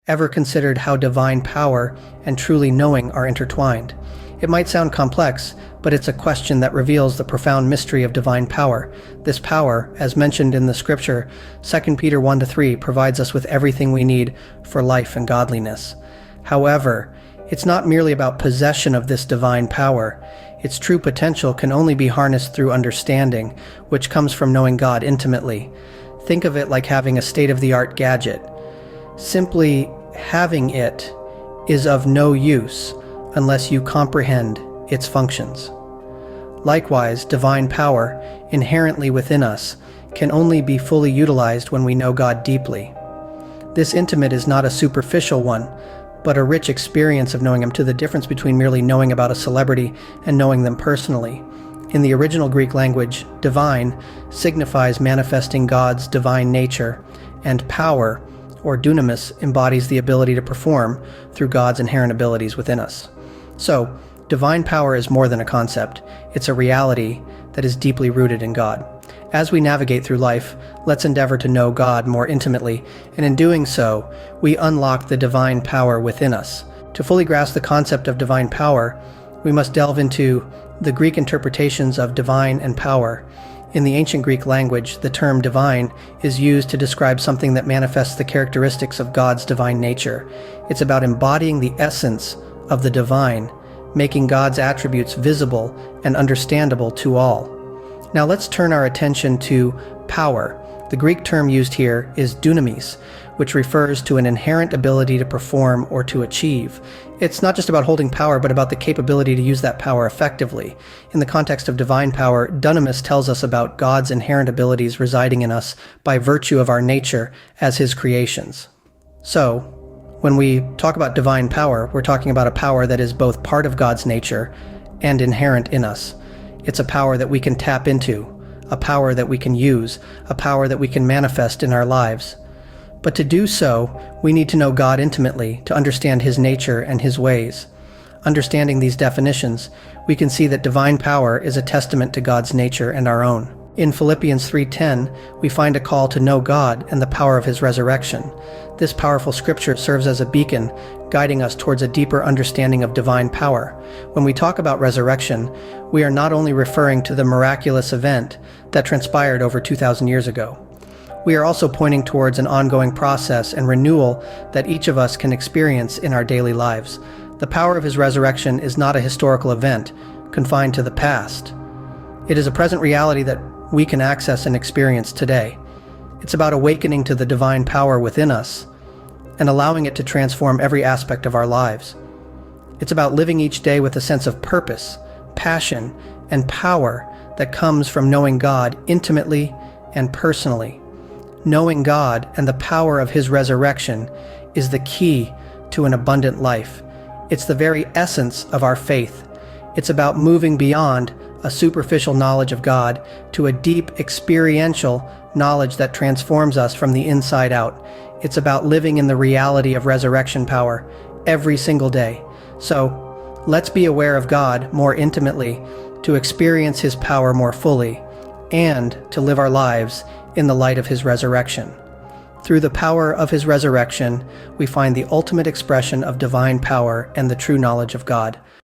ever considered how divine power and truly knowing are intertwined? It might sound complex, but it's a question that reveals the profound mystery of divine power. This power, as mentioned in the scripture, 2 Peter 1-3, provides us with everything we need for life and godliness. However, it's not merely about possession of this divine power. Its true potential can only be harnessed through understanding, which comes from knowing God intimately. Think of it like having a state-of-the-art gadget. Simply having it is of no use unless you comprehend its functions. Likewise, divine power, inherently within us, can only be fully utilized when we know God deeply. This intimate is not a superficial one, but a rich experience of knowing Him, to the difference between merely knowing about a celebrity and knowing them personally. In the original Greek language, divine signifies manifesting God's divine nature, and power, or dunamis, embodies the ability to perform through God's inherent abilities within us. So, divine power is more than a concept. It's a reality that is deeply rooted in God. As we navigate through life, let's endeavor to know God more intimately, and in doing so, we unlock the divine power within us. To fully grasp the concept of divine power, we must delve into the Greek interpretations of divine and power. In the ancient Greek language, the term divine is used to describe something that manifests the characteristics of God's divine nature. It's about embodying the essence of the divine, making God's attributes visible and understandable to all. Now let's turn our attention to power. The Greek term used here is dunamis, which refers to an inherent ability to perform or to achieve. It's not just about holding power, but about the capability to use that power effectively. In the context of divine power, dunamis tells us about God's inherent abilities residing in us by virtue of our nature as His creations. So, when we talk about divine power, we're talking about a power that is both part of God's nature and inherent in us. It's a power that we can tap into, a power that we can use, a power that we can manifest in our lives. But to do so, we need to know God intimately, to understand His nature and His ways. Understanding these definitions, we can see that divine power is a testament to God's nature and our own. In Philippians 3:10, we find a call to know God and the power of His resurrection. This powerful scripture serves as a beacon, guiding us towards a deeper understanding of divine power. When we talk about resurrection, we are not only referring to the miraculous event that transpired over 2,000 years ago. We are also pointing towards an ongoing process and renewal that each of us can experience in our daily lives. The power of His resurrection is not a historical event confined to the past. It is a present reality that we can access and experience today. It's about awakening to the divine power within us and allowing it to transform every aspect of our lives. It's about living each day with a sense of purpose, passion, and power that comes from knowing God intimately and personally. Knowing God and the power of His resurrection is the key to an abundant life. It's the very essence of our faith. It's about moving beyond a superficial knowledge of God to a deep experiential knowledge that transforms us from the inside out. It's about living in the reality of resurrection power every single day. So, let's be aware of God more intimately, to experience His power more fully, and to live our lives in the light of His resurrection. Through the power of His resurrection, we find the ultimate expression of divine power and the true knowledge of God.